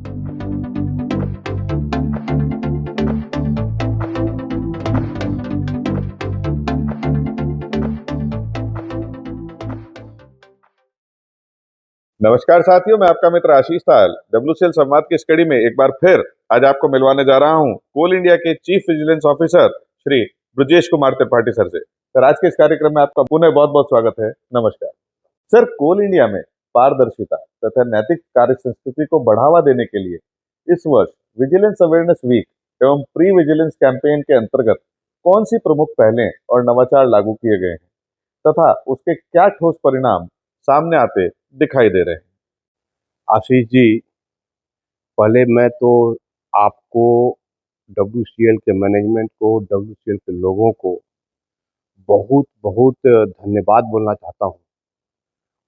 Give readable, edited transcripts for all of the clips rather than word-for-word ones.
नमस्कार साथियों, मैं आपका मित्र आशीष ताल डब्ल्यूसीएल संवाद की इस कड़ी में एक बार फिर आज आपको मिलवाने जा रहा हूं कोल इंडिया के chief vigilance officer Shri Brajesh Kumar Tripathi sir से। सर, आज के इस कार्यक्रम में आपका पुनः बहुत बहुत स्वागत है। नमस्कार सर। कोल इंडिया में पारदर्शिता तथा नैतिक कार्य संस्कृति को बढ़ावा देने के लिए इस वर्ष विजिलेंस अवेयरनेस वीक एवं प्री विजिलेंस कैंपेन के अंतर्गत कौन सी प्रमुख पहलें और नवाचार लागू किए गए हैं तथा उसके क्या ठोस परिणाम सामने आते दिखाई दे रहे हैं? आशीष जी, पहले मैं तो आपको, डब्ल्यूसीएल के मैनेजमेंट को, डब्ल्यूसीएल के लोगों को बहुत बहुत धन्यवाद बोलना चाहता हूँ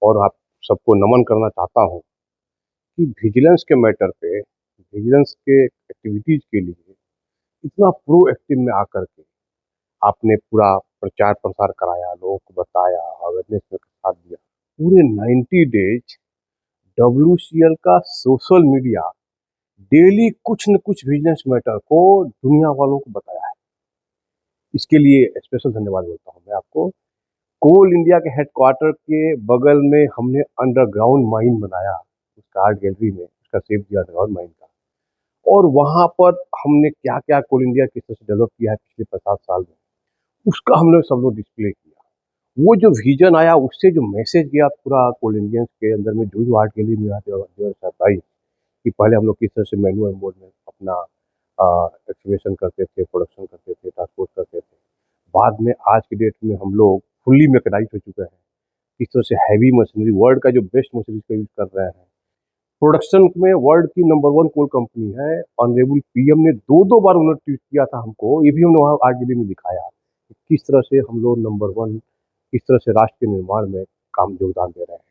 और आप सबको नमन करना चाहता हूँ कि विजिलेंस के मैटर पे, विजिलेंस के एक्टिविटीज़ के लिए इतना प्रोएक्टिव में आकर के आपने पूरा प्रचार प्रसार कराया, लोगों को बताया, अवेयरनेस में साथ दिया। पूरे 90 डेज डब्ल्यूसीएल का सोशल मीडिया डेली कुछ न कुछ विजिलेंस मैटर को दुनिया वालों को बताया है। इसके लिए स्पेशल धन्यवाद बोलता हूँ मैं आपको। कोल इंडिया के हेडक्वार्टर के बगल में हमने अंडरग्राउंड माइन बनाया, उसका आर्ट गैलरी में, उसका सेव किया अंडरग्राउंड माइन का। और वहाँ पर हमने क्या क्या कोल इंडिया किस तरह से डेवलप किया है पिछले 50 साल में, उसका हमने सब लोग डिस्प्ले किया। वो जो विजन आया, उससे जो मैसेज गया पूरा कोल इंडियंस के अंदर में, जो आर्ट गैलरी में भाई कि पहले हम लोग किस तरह से मैनुअल मोड में अपना एक्टिवेशन करते थे, प्रोडक्शन करते थे, ट्रांसपोर्ट करते थे। बाद में आज की डेट में हम लोग फुल्ली मैकेनाइज्ड हो चुके हैं। किस तरह से हैवी मशीनरी, वर्ल्ड का जो बेस्ट मशीनरी का यूज कर रहे हैं। प्रोडक्शन में वर्ल्ड की नंबर 1 कोल कंपनी है। ऑनरेबल पीएम ने 2-2 बार उन्होंने ट्वीट किया था हमको, ये भी हमने वहाँ आर्ट गैलरी में दिखाया कि किस तरह से हम लोग नंबर 1, किस तरह से राष्ट्र के निर्माण में काम योगदान दे रहे हैं।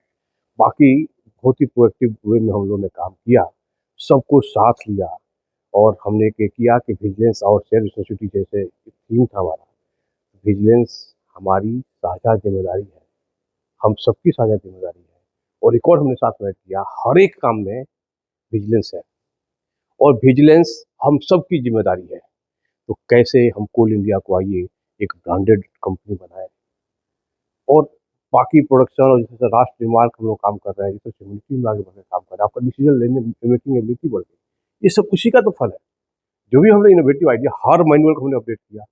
बाकी बहुत ही प्रोएक्टिव वे में हम लोग ने काम किया, सबको साथ लिया और हमने क्या किया कि विजिलेंस और सेल्फ रिस्पॉन्सिबिलिटी जैसे थीम था हमारा। विजिलेंस हमारी साझा जिम्मेदारी है, हम सबकी साझा जिम्मेदारी है और रिकॉर्ड हमने साथ में किया। हर एक काम में विजिलेंस है और विजिलेंस हम सबकी जिम्मेदारी है। तो कैसे हम कोल इंडिया को आइए एक ब्रांडेड कंपनी बनाए और बाकी प्रोडक्शन और जैसे राष्ट्र निर्माण का हम लोग काम कर रहे हैं, जैसे कम्युनिटी में आगे बढ़कर काम कर रहे हैं, आपका डिसीजन लेने मेकिंग एबिलिटी बढ़ गई। ये सब उसी का तो फल है। जो भी हमने इनोवेटिव आइडिया, हर मैनुअल को हमने अपडेट किया,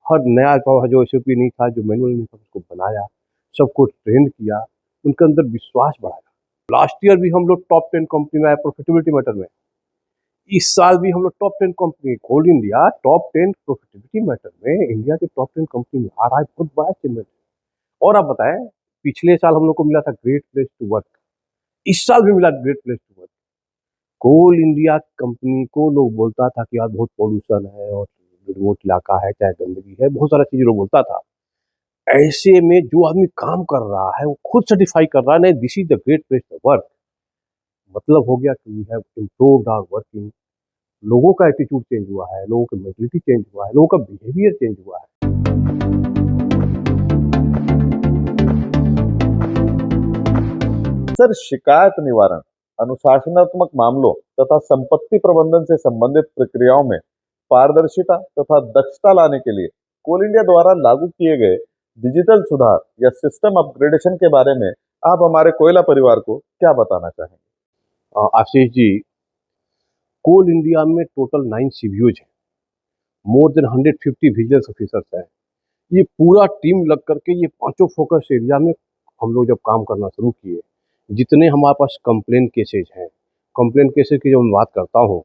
हर नया जो एसओपी नहीं था, जो मैनुअल नहीं था, उसको बनाया, सबको ट्रेन किया, उनके अंदर विश्वास बढ़ाया। लास्ट ईयर भी हम लोग टॉप 10 कंपनी में आए प्रॉफिटेबिलिटी मैटर में। इस साल भी हम लोग टॉप 10 कंपनी, कोल इंडिया टॉप 10 प्रॉफिटेबिलिटी मैटर में इंडिया के टॉप 10 कंपनी में आ रहा है। बहुत बड़ा अचीवमेंट है। और आप बताएं, पिछले साल हम लोग को मिला था ग्रेट प्लेस टू वर्क, इस साल भी मिला great place to work. Coal India company को लोग बोलता था कि यार बहुत पॉल्यूशन है और रिमोट इलाका है, चाहे गंदगी है, बहुत सारा चीज़ लोग बोलता था। ऐसे में जो आदमी काम कर रहा है वो खुद सर्टिफाई कर रहा है, नहीं this is the great place to work. मतलब हो गया कि we have improved our working. लोगों का एटीट्यूड चेंज हुआ है, लोगों का मेंटलिटी चेंज हुआ है, लोगों का बिहेवियर चेंज हुआ है। सर, शिकायत निवारण, अनुशासनात्मक मामलों तथा संपत्ति प्रबंधन से संबंधित प्रक्रियाओं में पारदर्शिता तथा दक्षता लाने के लिए कोल इंडिया द्वारा लागू किए गए डिजिटल सुधार या सिस्टम अपग्रेडेशन के बारे में आप हमारे कोयला परिवार को क्या बताना चाहेंगे? आशीष जी, कोल इंडिया में टोटल 9 सीबीओज हैं, मोर देन 150 विजिलेंस ऑफिसर्स हैं। ये पूरा टीम लग करके ये पांचों फोकस एरिया में हम लोग जब काम करना शुरू किए, जितने हमारे पास कंप्लेन केसेज हैं, कंप्लेन केसेज की जब मैं बात करता हूँ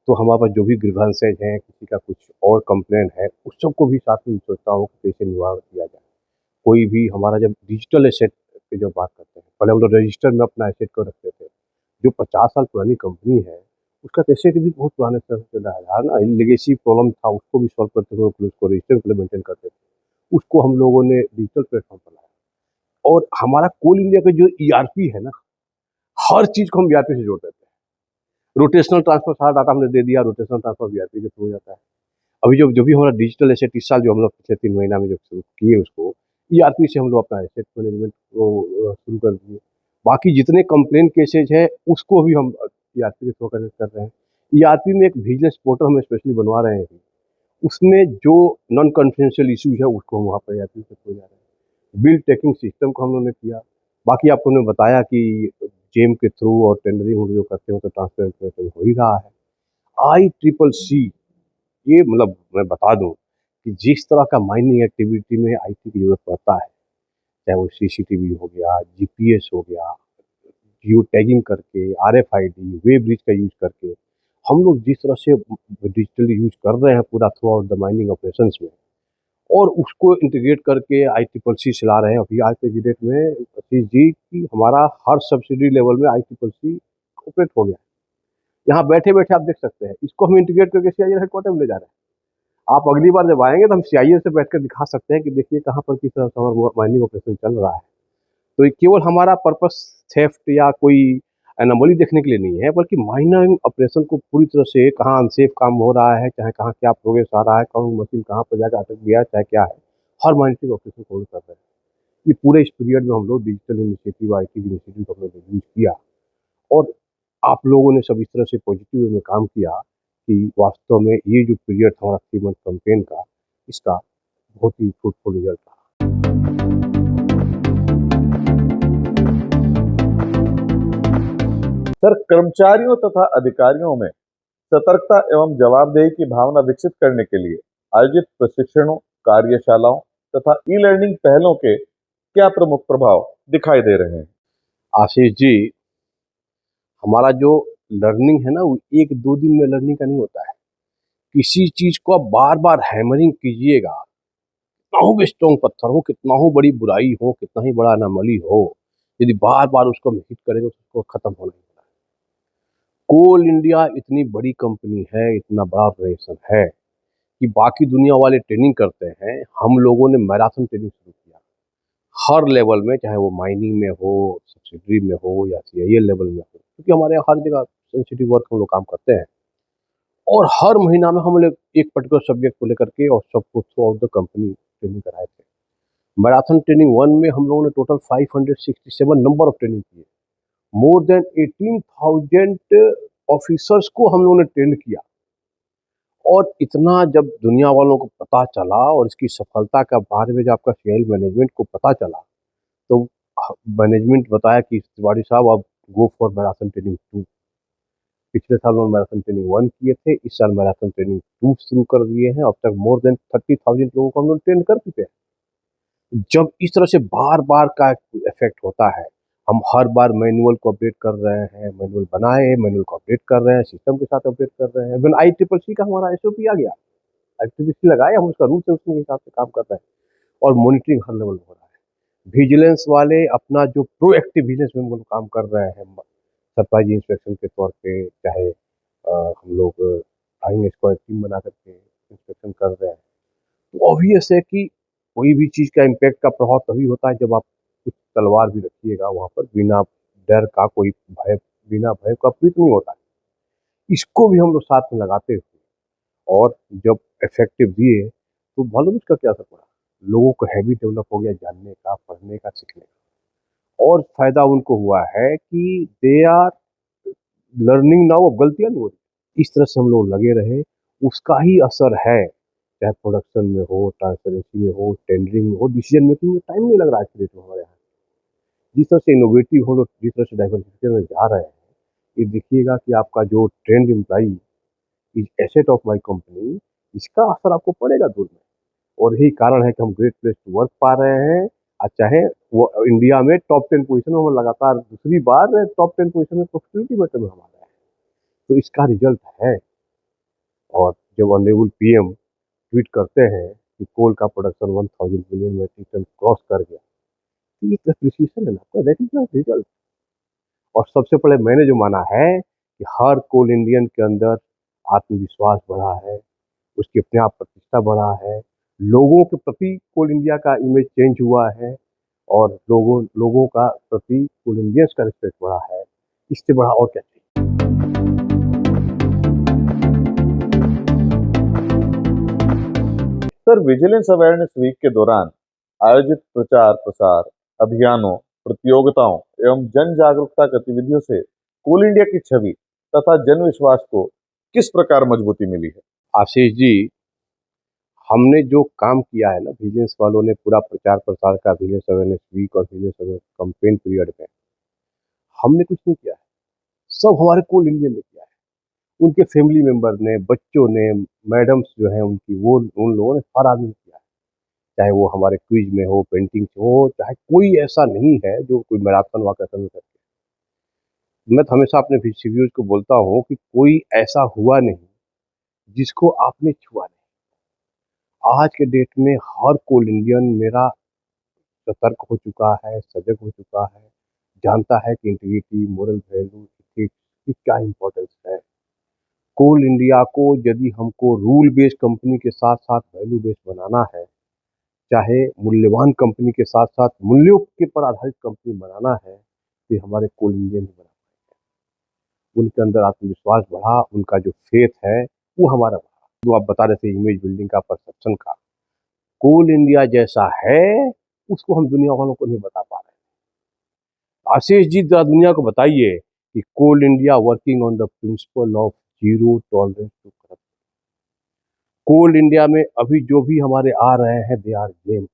तो हमारे पास जो भी ग्रीवेंसेज हैं, किसी का कुछ और कंप्लेन है, उस सबको भी साथ में सोचता हूँ कि कैसे निवारण किया जाए। कोई भी हमारा जब डिजिटल एसेट की जब बात करते हैं, पहले हम लोग रजिस्टर में अपना एसेट को रखते थे। जो 50 साल पुरानी कंपनी है, उसका तो एसेट भी बहुत पुराने तरह से चल रहा है ना। लेगेसी प्रॉब्लम था, उसको भी सॉल्व करते हुए उसको रजिस्टर में मेंटेन करते थे, उसको हम लोगों ने डिजिटल प्लेटफॉर्म पर लाया। और हमारा कोल इंडिया का जो ईआरपी है ना, हर चीज़ को हम ईआरपी से जोड़ देते हैं। रोटेशनल ट्रांसफर सारा डाटा हमने दे दिया, रोटेशनल ट्रांसफर ईआरपी के थ्रू हो जाता है। अभी जो भी हमारा डिजिटल एसेट इस साल जो हम लोग पिछले 3 महीना में जो शुरू किए, उसको ईआरपी से हम लोग अपना एसेट मैनेजमेंट को शुरू कर दिए। बाकी जितने कंप्लेन केसेज है उसको भी हम ईआरपी के थ्रू कनेक्ट कर रहे हैं। ईआरपी में एक विजिलेंस पोर्टल हम स्पेशली बनवा रहे हैं अभी। उसमें जो नॉन कॉन्फिडेंशियल इश्यूज है उसको हम वहाँ पर ईआरपी से खोल जा रहे हैं। बिल टेकिंग सिस्टम को हम लोगों ने किया। बाकी आपको ने बताया कि जेम के थ्रू और टेंडरिंग हम जो करते हैं तो ट्रांसपेरेंट हो ही रहा है। ICCC ये मतलब मैं बता दूं कि जिस तरह का माइनिंग एक्टिविटी में आईटी की जरूरत पड़ता है, चाहे वो सीसीटीवी हो गया, जीपीएस हो गया, जियो टैगिंग करके, आरएफआईडी, वेब ब्रिज का यूज करके हम लोग जिस तरह से डिजिटली यूज कर रहे हैं पूरा through out the mining operations में, और उसको इंटीग्रेट करके ICCC चला रहे हैं। अभी आज के डेट में सतीश जी की हमारा हर सब्सिडी लेवल में ICCC ऑपरेट हो गया है। यहाँ बैठे बैठे आप देख सकते हैं, इसको हम इंटीग्रेट करके सीआईए हेडक्वार्टर में ले जा रहे हैं। आप अगली बार जब आएंगे तो हम सीआईए से बैठकर दिखा सकते हैं कि देखिए कहाँ पर किस तरह से हमारा माइनिंग ऑपरेशन चल रहा है। तो ये केवल हमारा पर्पस थेफ्ट या कोई एनोमली देखने के लिए नहीं है, बल्कि माइनिंग ऑपरेशन को पूरी तरह से कहाँ अनसेफ काम हो रहा है, चाहे कहाँ क्या प्रोग्रेस आ रहा है, कौन मशीन कहाँ पर जाकर अटक गया, चाहे क्या है, हर माइनिंग ऑपरेशन को कर रहे हैं। ये पूरे इस पीरियड में हम लोग डिजिटल इनिशिएटिव, आईटी इनिशिएटिव को हम लोग यूज किया, और आप लोगों ने सब इस तरह से पॉजिटिव वे में काम किया कि वास्तव में ये जो पीरियड था हमारा 3 मंथ कैंपेन का, इसका बहुत ही फ्रूटफुल रिजल्ट था। सर, कर्मचारियों तथा अधिकारियों में सतर्कता एवं जवाबदेही की भावना विकसित करने के लिए आयोजित प्रशिक्षणों, कार्यशालाओं तथा ई लर्निंग पहलों के क्या प्रमुख प्रभाव दिखाई दे रहे हैं? आशीष जी, हमारा जो लर्निंग है ना, वो 1-2 दिन में लर्निंग का नहीं होता है। किसी चीज़ को आप बार-बार हैमरिंग कीजिएगा, कितना हो भी स्ट्रॉन्ग पत्थर हो, कितना हो बड़ी बुराई हो, कितना ही बड़ा अनोमली हो, यदि बार-बार उसको हम हिट करेंगे तो उसको खत्म होना ही होना है। कोल इंडिया इतनी बड़ी कंपनी है, इतना बड़ा ऑर्गेनाइजेशन है कि बाकी दुनिया वाले ट्रेनिंग करते हैं, हम लोगों ने मैराथन ट्रेनिंग शुरू किया। हर लेवल में, चाहे वो माइनिंग में हो, सब्सिडरी में हो या सीआईए लेवल में हो, क्योंकि हमारे यहाँ हर जगह सेंसिटिव वर्क हम लोग काम करते हैं। और हर महीना में हम लोग एक पर्टिकुलर सब्जेक्ट को लेकर के और सबको through out the company training कराए थे। मैराथन ट्रेनिंग 1 में हम लोगों ने टोटल 567 नंबर ऑफ ट्रेनिंग किए। मोर देन 18,000 ऑफिसर्स को हम लोगों ने ट्रेन किया। और इतना जब दुनिया वालों को पता चला और इसकी सफलता का बारे में जब आपका सीआईएल मैनेजमेंट को पता चला, तो मैनेजमेंट बताया कि तिवारी साहब आप गो फॉर मैराथन ट्रेनिंग 2। पिछले साल उन्होंने मैराथन ट्रेनिंग 1 किए थे, इस साल मैराथन ट्रेनिंग 2 शुरू कर दिए हैं। अब तक मोर देन 30,000 लोगों को हम लोग ट्रेन कर चुके हैं। जब इस तरह से बार-बार का इफ़ेक्ट होता है, हम हर बार मैनुअल को अपडेट कर रहे हैं, मैनुअल बनाए, मैनुअल को अपडेट कर रहे हैं, सिस्टम के साथ अपडेट कर रहे हैं। इवन ICCC का हमारा एसओपी आ गया, ICCC लगाए, हम उसका रूल्स है उसके हिसाब से काम कर रहे हैं, और मॉनिटरिंग हर लेवल हो रहा है। विजिलेंस वाले अपना जो प्रोएक्टिव विजिलेंस में हम लोग काम कर रहे हैं, सरप्राइज इंस्पेक्शन के तौर पे, चाहे हम लोग फ्लाइंग स्क्वाड टीम बना करके इंस्पेक्शन कर रहे हैं। तो ऑब्वियस है कि कोई भी चीज़ का इम्पैक्ट का प्रभाव तभी होता है जब आप कुछ तलवार भी रखिएगा वहाँ पर, बिना डर का कोई भय, बिना भय का कुछ नहीं होता है। इसको भी हम लोग साथ में लगाते हुए, और जब इफेक्टिव दिए तो मालूम इसका क्या असर पड़ा, लोगों को हैबिट डेवलप हो गया जानने का, पढ़ने का, सीखने का, और फायदा उनको हुआ है कि दे आर लर्निंग नाउ, अब गलतियां नहीं हो रही। इस तरह से हम लोग लगे रहे, उसका ही असर है, चाहे प्रोडक्शन में हो, ट्रांसपेरेंसी में हो, टेंडरिंग में हो, डिसीजन मेकिंग में टाइम नहीं लग रहा है आज के डेट में हमारे यहाँ। जिस तरह से इनोवेटिव हम लोग जिस तरह से डाइवर्सिफिकेशन में जा रहे हैं, ये देखिएगा कि आपका जो trend employee is asset of my company, इसका असर आपको पड़ेगा दूर में। और यही कारण है कि हम ग्रेट प्लेस टू वर्क पा रहे हैं, और चाहे वो इंडिया में टॉप 10 पोजीशन में हम लगातार दूसरी बार टॉप 10 पोजीशन में प्रोस्पेरिटी मैटर में हमारा है। तो इसका रिजल्ट है। और जब ऑनरेबल पीएम ट्वीट करते हैं कि कोल का production 1000 million metric ton cross कर गया, तो ये एप्रिसिएशन है ना, दैट इज द रिजल्ट। और सबसे पहले मैंने जो माना है कि हर कोल इंडियन के अंदर आत्मविश्वास बढ़ा है, उसकी अपने आप प्रतिष्ठा बढ़ा है, लोगों के प्रति कोल इंडिया का इमेज चेंज हुआ है, और लोगों लोगों का प्रति कोल इंडियंस का रिस्पेक्ट बढ़ा है। इससे बड़ा और क्या चाहिए। सर, विजिलेंस अवेयरनेस वीक के दौरान आयोजित प्रचार प्रसार अभियानों, प्रतियोगिताओं एवं जन जागरूकता गतिविधियों से कोल इंडिया की छवि तथा जन विश्वास को किस प्रकार मजबूती मिली है? आशीष जी, हमने जो काम किया है ना, विजिलेंस वालों ने पूरा प्रचार प्रसार का विजिलेंस अवेयरनेस वीक और विजिलेंस अवेयरनेस कैंपेन पीरियड में हमने कुछ नहीं किया है। सब हमारे कोल इंडियन ने किया है। उनके फैमिली मेंबर ने, बच्चों ने, मैडम्स जो हैं उनकी, वो उन लोगों ने, हर आदमी ने किया है। चाहे वो हमारे क्विज में हो, पेंटिंग हो, चाहे कोई ऐसा नहीं है जो कोई मैराथन वाकथन में करके। मैं तो हमेशा अपने सीवीओज को बोलता हूँ कि कोई ऐसा हुआ नहीं जिसको आपने छुआ नहीं। आज के डेट में हर कोल इंडियन मेरा सतर्क हो चुका है, सजग हो चुका है, जानता है कि इंटीग्रिटी, मोरल वैल्यू, एथिक्स की क्या इम्पोर्टेंस है। कोल इंडिया को यदि हमको रूल बेस्ड कंपनी के साथ साथ वैल्यू बेस्ड बनाना है, चाहे मूल्यवान कंपनी के साथ साथ मूल्यों के पर आधारित कंपनी बनाना है, तो हमारे कोल इंडियन ही बना। उनके अंदर आत्मविश्वास बढ़ा, उनका जो फेथ है वो हमारा बढ़ा। जो आप बता रहे थे इमेज बिल्डिंग का, परसेप्शन का, कोल इंडिया जैसा है उसको हम दुनिया वालों को नहीं बता पा रहे। आशीष जी, जरा दुनिया को बताइए कि Coal India working on the principle of zero tolerance to corruption. Coal India में अभी जो भी हमारे आ रहे हैं, दे आर गेम।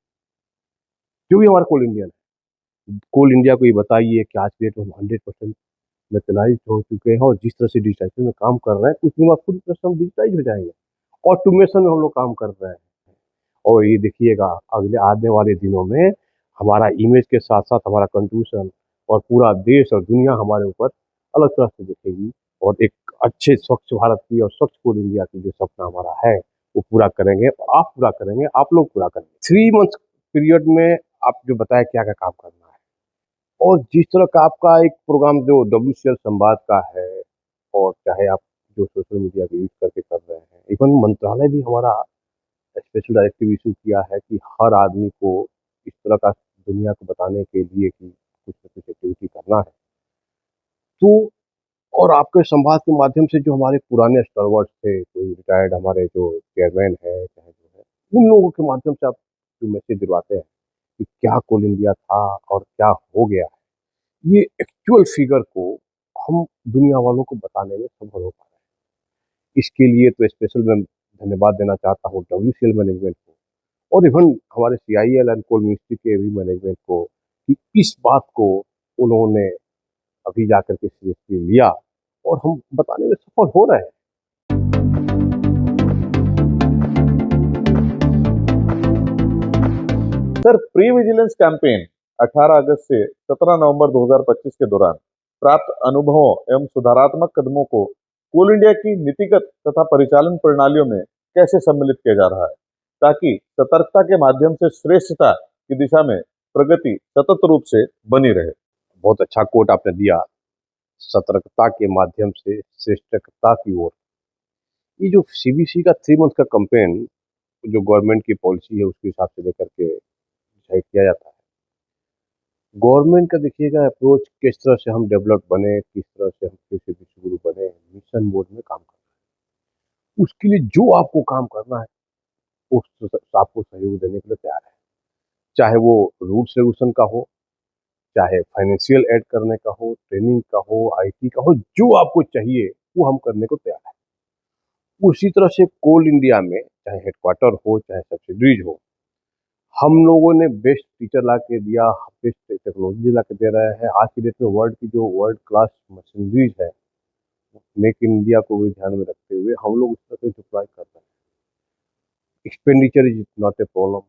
जो भी हमारा कोल इंडियन है, कोल इंडिया को ये बताइए कि आज के डेट में हम 100% मैकेनाइज्ड हो चुके हैं, और जिस तरह से डिजिटाइजेशन में काम कर रहे हैं, कुछ दिन बाद पूरी तरह से हम डिजिटाइज हो जाएंगे। ऑटोमेशन में हम लोग काम कर रहे हैं। और ये देखिएगा, अगले आने वाले दिनों में हमारा इमेज के साथ साथ हमारा कंट्रीब्यूशन और पूरा देश और दुनिया हमारे ऊपर अलग तरह से देखेगी। और एक अच्छे स्वच्छ भारत की और स्वच्छ कोल इंडिया की जो सपना हमारा है वो पूरा करेंगे। आप पूरा करेंगे, आप लोग पूरा करेंगे। 3 मंथ पीरियड में आप जो बताया क्या क्या काम करना है, और जिस तरह का आपका एक प्रोग्राम जो WCL संवाद का है, और चाहे आप जो सोशल मीडिया का यूज करके कर रहे हैं, इवन मंत्रालय भी हमारा स्पेशल डायरेक्टिव इशू किया है कि हर आदमी को इस तरह का दुनिया को बताने के लिए कि कुछ न कुछ एक्टिविटी करना है। तो और आपके संवाद के माध्यम से जो हमारे पुराने स्टारवर्ड्स थे, कोई रिटायर्ड हमारे जो चेयरमैन है, चाहे जो है, उन लोगों के माध्यम से आप जो मैसेज दिलवाते हैं कि क्या कोल इंडिया था और क्या हो गया है, ये एक्चुअल फिगर को हम दुनिया वालों को बताने में सफल हो पा रहे हैं। इसके लिए तो स्पेशल मैं धन्यवाद देना चाहता हूँ WCL मैनेजमेंट को, और इवन हमारे CIL एंड कोल मिनिस्ट्री के भी मैनेजमेंट को, कि इस बात को उन्होंने अभी जाकर के सीरियसली लिया और हम बताने में सफल हो रहे हैं। सर, प्री विजिलेंस कैंपेन 18 अगस्त से 17 नवंबर 2025 के दौरान प्राप्त अनुभवों एवं सुधारात्मक कदमों को कोल इंडिया की नीतिगत तथा परिचालन प्रणालियों में कैसे सम्मिलित किया जा रहा है, ताकि सतर्कता के माध्यम से श्रेष्ठता की दिशा में प्रगति सतत रूप से बनी रहे? बहुत अच्छा कोट आपने दिया, सतर्कता के माध्यम से श्रेष्ठता की ओर। ये जो CBC का 3 मंथ का कैंपेन, जो गवर्नमेंट की पॉलिसी है उसके हिसाब से लेकर के डिसाइड किया जाता है। गवर्नमेंट का देखिएगा अप्रोच, किस तरह से हम डेवलप बने, किस तरह से हम कृषि विश्वगुरु बने, मिशन मोड में काम करना है। उसके लिए जो आपको काम करना है उस आपको सहयोग देने के लिए तैयार है। चाहे वो रूल्स रेगुलेशन का हो, चाहे फाइनेंशियल ऐड करने का हो, ट्रेनिंग का हो, IT का हो, जो आपको चाहिए वो हम करने को तैयार है। उसी तरह से कोल इंडिया में चाहे हेडक्वार्टर हो, चाहे सब्सिडरीज हो, हम लोगों ने बेस्ट टीचर ला के दिया, बेस्ट टेक्नोलॉजी ला के दे रहे हैं। आज की डेट में वर्ल्ड की जो वर्ल्ड क्लास मशीनरीज है, मेक इन इंडिया को भी ध्यान में रखते हुए हम लोग उस तरह से डिप्लॉय कर रहे हैं। Expenditure is not a problem,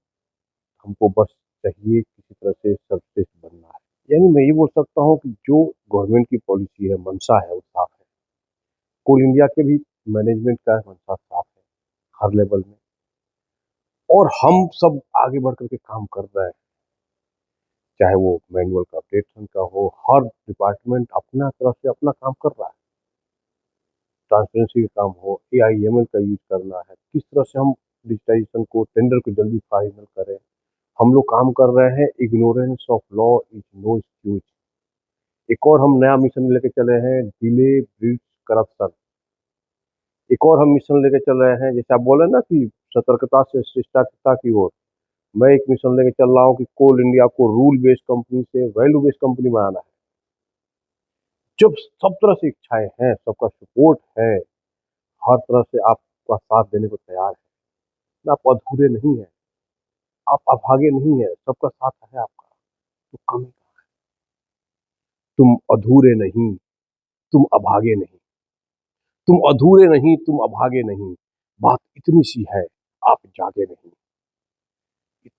हमको बस चाहिए किसी तरह से सर्वश्रेष्ठ बनना है। यानी मैं ये बोल सकता हूँ कि जो गवर्नमेंट की पॉलिसी है, मंशा है, वो साफ है। कोल इंडिया के भी मैनेजमेंट का मंशा साफ है हर लेवल में, और हम सब आगे बढ़ करके काम कर रहे हैं। चाहे वो मैनुअल का अपडेशन का हो, हर डिपार्टमेंट अपना तरफ से अपना काम कर रहा है। ट्रांसपेरेंसी का काम हो, AIML का यूज करना है, किस तरह से हम डिजिटाइजेशन को, टेंडर को जल्दी फाइनल करें, हम लोग काम कर रहे हैं। Ignorance of law is no excuse. एक और हम नया मिशन लेके चले हैं, डिले ब्रीड्स करप्शन। एक और हम मिशन लेके चल रहे हैं, जैसे आप बोले ना कि सतर्कता से शिष्टाचार की ओर, मैं एक मिशन लेके चल रहा हूँ कि कोल इंडिया को रूल बेस्ड कंपनी से वैल्यू बेस्ड कंपनी बनाना है। जब सब तरह से इच्छाएं हैं, सबका सपोर्ट है, हर तरह से आपका साथ देने को तैयार है, ना आप अधूरे नहीं हैं, आप अभागे नहीं हैं, सबका साथ है आपका, तो कमी कहाँ है? तुम अधूरे नहीं, तुम अभागे नहीं, तुम अधूरे नहीं, तुम अभागे नहीं, बात इतनी सी है, आप जागे नहीं,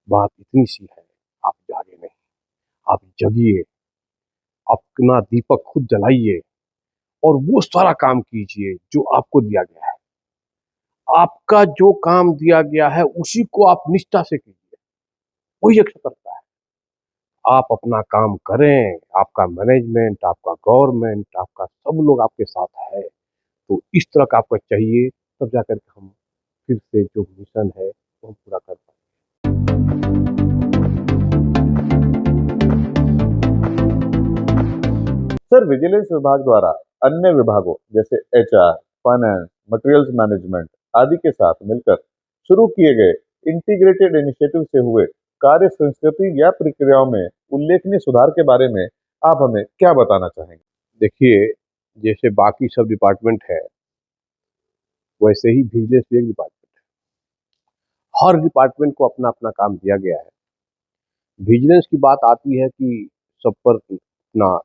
बात इतनी सी है, आप जागे नहीं, आप जगिए, अपना दीपक खुद जलाइए और वो सारा काम कीजिए जो आपको दिया गया है। आपका जो काम दिया गया है उसी को आप निष्ठा से कीजिए, वही अच्छा करता है। आप अपना काम करें, आपका मैनेजमेंट, आपका गवर्नमेंट, आपका सब लोग आपके साथ है, तो इस तरह का आपको चाहिए, तब जाकर के हम फिर से जो मिशन है वो हम पूरा कर पाएँ। सर, विजिलेंस विभाग द्वारा अन्य विभागों जैसे एचआर, फाइनेंस, मटेरियल्स मैनेजमेंट आदि के साथ मिलकर शुरू किए गए इंटीग्रेटेड इनिशिएटिव से हुए कार्य संस्कृति या प्रक्रियाओं में उल्लेखनीय सुधार के बारे में आप हमें क्या बताना चाहेंगे? देखिए, जैसे बाकी सब डिपार्टमेंट है, वैसे ही विजिलेंस भी एक डिपार्टमेंट है। हर डिपार्टमेंट को अपना-अपना काम दिया गया है। विजिलेंस की बात आती है कि सब पर अपना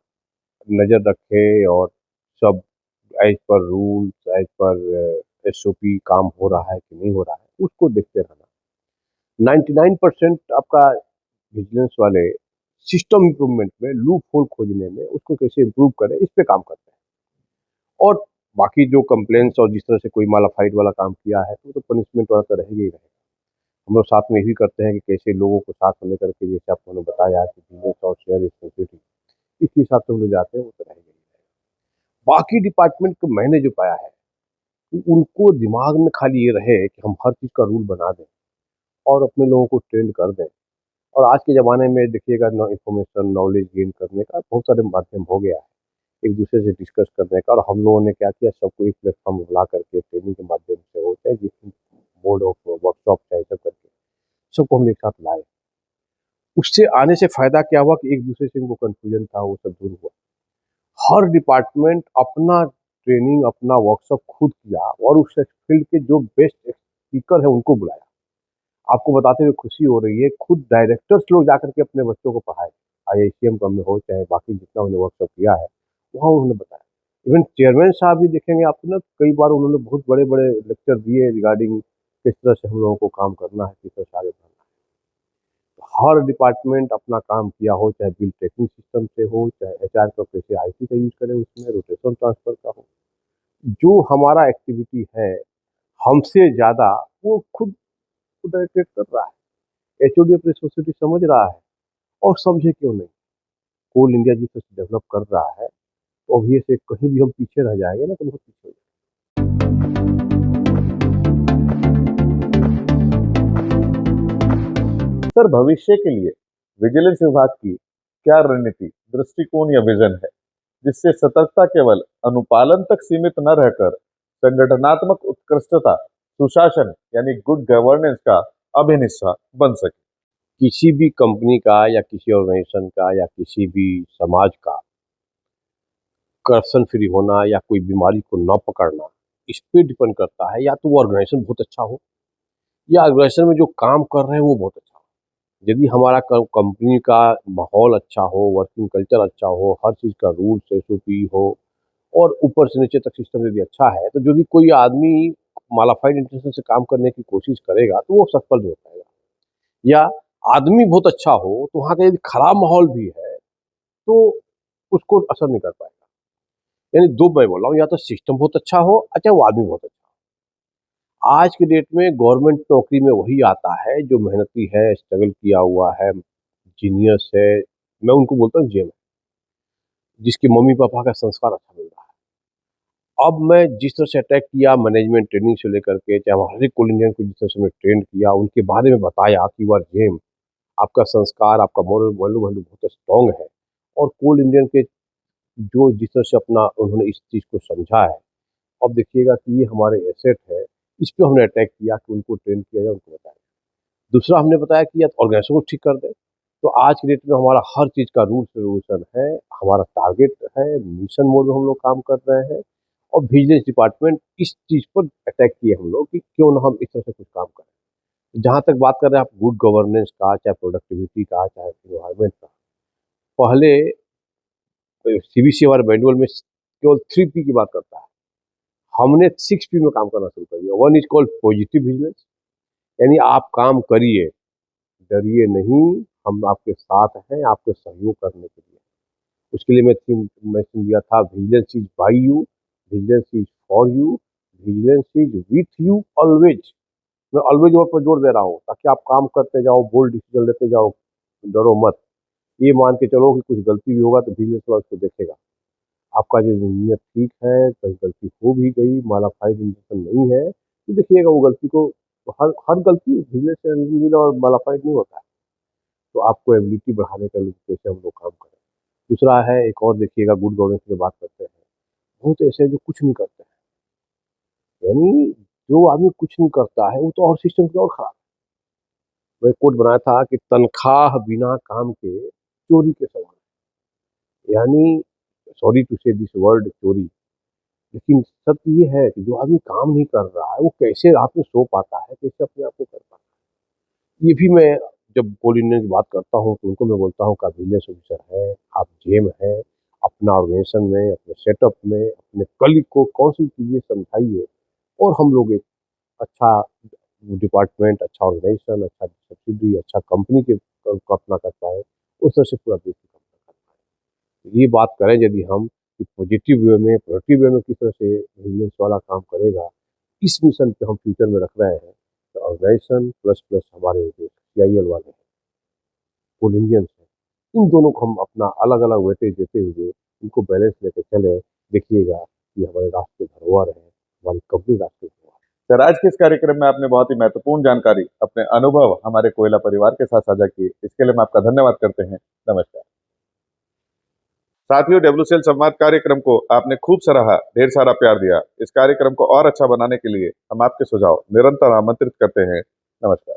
नज़र रखे और सब as per rules, as per SOP काम हो रहा है कि नहीं हो रहा है, उसको देखते रहना। 99% आपका विजिलेंस वाले सिस्टम इम्प्रूवमेंट में, लूप होल खोजने में, उसको कैसे इम्प्रूव करें, इस पे काम करते हैं। और बाकी जो कंप्लेंट्स और जिस तरह से कोई मालाफाइड वाला काम किया है, तो वो तो पनिशमेंट वाला तो रहेगा ही रहेगा। हम लोग साथ में ये भी करते हैं कि कैसे लोगों को साथ में लेकर के, जैसे आपको मैंने बताया कि बिज़नेस और शेयर रिस्पॉन्सिबिलिटी, इसके हिसाब से हम लोग जाते हैं, वो तो रहेगा ही रहेगा। बाकी डिपार्टमेंट को मैंने जो पाया है, कि उनको दिमाग में खाली ये रहे कि हम हर चीज़ का रूल बना दें और अपने लोगों को ट्रेंड कर दें। और आज के ज़माने में देखिएगा, इन्फॉर्मेशन, नॉलेज गेन करने का बहुत सारे माध्यम हो गया है, एक दूसरे से डिस्कस करने का। और हम लोगों ने क्या किया, सबको एक प्लेटफॉर्म बुला करके ट्रेनिंग के माध्यम से हो, चाहे जिस बोर्ड ऑफ वर्कशॉप चाहे सब करके सबको हमने एक साथ लाए। उससे आने से फ़ायदा क्या हुआ कि एक दूसरे से इनको कन्फ्यूजन था, वो सब दूर हुआ। हर डिपार्टमेंट अपना ट्रेनिंग, अपना वर्कशॉप खुद किया और उस फील्ड के जो बेस्ट स्पीकर है उनको बुलाया। आपको बताते हुए खुशी हो रही है, खुद डायरेक्टर्स लोग जाकर के अपने बच्चों को पढ़ाए, आईआईसीएम का में हो चाहे बाकी जितना उन्होंने वर्कशॉप किया है, वहाँ उन्होंने बताया। इवन चेयरमैन साहब भी देखेंगे आप ना, कई बार उन्होंने बहुत बड़े-बड़े लेक्चर दिए रिगार्डिंग किस तरह से हम लोगों को काम करना है, किस तरह से आगे बढ़ना है। हर डिपार्टमेंट अपना काम किया हो, चाहे बिल ट्रैकिंग सिस्टम से हो, चाहे एचआर का कैसे आईटी का यूज़ करें, उसमें रोटेशन ट्रांसफर का हो। जो हमारा एक्टिविटी है, हमसे ज़्यादा वो खुद डायरेक्ट कर रहा है। एचओडी अपनी रिस्पॉन्सिबिलिटी समझ रहा है और समझे क्यों नहीं। कोल इंडिया जिस तरह से डेवलप कर रहा है, तो ऑब्वियस है कहीं भी हम पीछे रह जाएँगे ना, तो बहुत पीछे हो जाएँगे। सर, भविष्य के लिए विजिलेंस विभाग की क्या रणनीति, दृष्टिकोण या विजन है, जिससे सतर्कता केवल अनुपालन तक सीमित न रहकर संगठनात्मक उत्कृष्टता, सुशासन यानी गुड गवर्नेंस का अभिन्न हिस्सा बन सके? किसी भी कंपनी का या किसी ऑर्गेनाइजेशन का या किसी भी समाज का करप्शन फ्री होना या कोई बीमारी को न पकड़ना, इस पे डिपेंड करता है। या तो वो ऑर्गेनाइजेशन बहुत अच्छा हो या ऑर्गेनाइजेशन में जो काम कर रहे हैं वो बहुत अच्छा हो। यदि हमारा कंपनी का माहौल अच्छा हो, वर्किंग कल्चर अच्छा हो, हर चीज़ का रूल्स एसओपी हो और ऊपर से नीचे तक सिस्टम यदि अच्छा है, तो यदि कोई आदमी मालाफाइड इंटेंशन से काम करने की कोशिश करेगा तो वो सफल नहीं हो पाएगा। या आदमी बहुत अच्छा हो तो वहाँ का यदि खराब माहौल भी है तो उसको असर नहीं कर पाएगा। यानी 2 मैं बोल रहा हूँ, या तो सिस्टम बहुत अच्छा हो, अच्छा वो आदमी बहुत अच्छा हो। आज की डेट में गवर्नमेंट नौकरी में वही आता है जो मेहनती है, स्ट्रगल किया हुआ है, जीनियस है, मैं उनको बोलता हूँ जेम, जिसके मम्मी-पापा का संस्कार अच्छा मिल रहा है। अब मैं जिस तरह से अटैक किया मैनेजमेंट ट्रेनिंग से लेकर के, चाहे हर एक कोल इंडियन को जिस तरह से हमने ट्रेन किया, उनके बारे में बताया कि यू आर जेम, आपका संस्कार, आपका मोरल वैल्यू वैल्यू बहुत स्ट्रॉन्ग है। और कोल इंडियन के जो जिस तरह से अपना उन्होंने इस चीज़ को समझा है, अब देखिएगा कि ये हमारे एसेट है, इस पे हमने अटैक किया कि उनको ट्रेन किया जाए, उनको बताया। दूसरा हमने बताया कि या तो ऑर्गेनाइजेशन को ठीक कर दें, तो आज की डेट में हमारा हर चीज़ का रूल्स रेगुलेशन है, हमारा टारगेट है, मिशन मोड में हम लोग काम कर रहे हैं और विजिलेंस डिपार्टमेंट इस चीज़ पर अटैक किए हम लोग कि क्यों ना हम इस तरह से कुछ काम करें। जहाँ तक बात कर रहे हैं आप गुड गवर्नेंस का, चाहे प्रोडक्टिविटी का, चाहे एनवायरनमेंट का, पहले सीबीसी हमारे मैनुअल में केवल 3P की बात करता है। हमने 6P में काम करना शुरू कर दिया। One is called positive vigilance, यानी आप काम करिए, डरिए नहीं, हम आपके साथ हैं, आपको सहयोग करने के लिए। उसके लिए मैं थीम मैंशन दिया था, vigilance is by you, vigilance is for you, vigilance is with you always. मैं ऑलवेज वर्ड पर जोर दे रहा हूँ ताकि आप काम करते जाओ, बोल्ड डिसीजन लेते जाओ, डरो मत। ये मान के चलो कि कुछ गलती भी होगा तो विजिलेंस वाला उसको देखेगा। आपका जो नीयत ठीक है, कहीं गलती हो भी गई, मालाफाइड इंटेंशन नहीं है, तो देखिएगा वो गलती को, हर हर गलती विजिलेंस से अनविल और मालाफाइड नहीं होता है। तो आपको एबिलिटी बढ़ाने के लिए कैसे हम लोग काम करें। दूसरा है, एक और देखिएगा, गुड गवर्नेंस की बात करते हैं, बहुत ऐसे हैं जो कुछ नहीं करते हैं। यानी जो आदमी कुछ नहीं करता है वो तो और सिस्टम की और खराब है। मैं कोट बनाया था कि तनख्वाह बिना काम के चोरी के समान है। यानी सॉरी टू से दिस वर्ड चोरी, लेकिन सत्य ये है कि जो आदमी काम नहीं कर रहा है वो कैसे रात में सो पाता है, कैसे अपने आप को कर पाता है। ये भी मैं जब कोल इंडियन की बात करता हूँ तो उनको मैं बोलता हूँ कि आप विजिलेंस ऑफिसर हैं, आप जेम हैं, अपना ऑर्गेनाइजेशन में, अपने सेटअप में, अपने कलीग को कौन सी चीज़ें समझाइए और हम लोग एक अच्छा डिपार्टमेंट, अच्छा ऑर्गेनाइजेशन, अच्छा सब्सिडी, अच्छा कंपनी के कल्पना कर पाए, उस तरह से पूरा देश की कल्पना कर पाए। ये बात करें यदि हम कि पॉजिटिव वे में, प्रोडक्टिव वे में किस तरह से विजिलेंस वाला काम करेगा, इस मिशन पे हम फ्यूचर में रख रहे हैं। तो ऑर्गेनाइजेशन प्लस प्लस हमारे जो सीआईएल वाले हैं, कोल इंडियंस हैं, इन दोनों को हम अपना अलग अलग वेटेज देते हुए इनको बैलेंस लेके चले, देखिएगा कि हमारे राष्ट्र की धरोहर है, हमारी कंपनी राष्ट्र की धरोहर है। सर, आज के इस कार्यक्रम में आपने बहुत ही महत्वपूर्ण जानकारी, अपने अनुभव हमारे कोयला परिवार के साथ साझा किए। इसके लिए हम आपका धन्यवाद करते हैं। नमस्कार। साथियों, डब्ल्यूसीएल संवाद कार्यक्रम को आपने खूब सराहा, ढेर सारा प्यार दिया। इस कार्यक्रम को और अच्छा बनाने के लिए हम आपके सुझाव निरंतर आमंत्रित करते हैं। नमस्कार।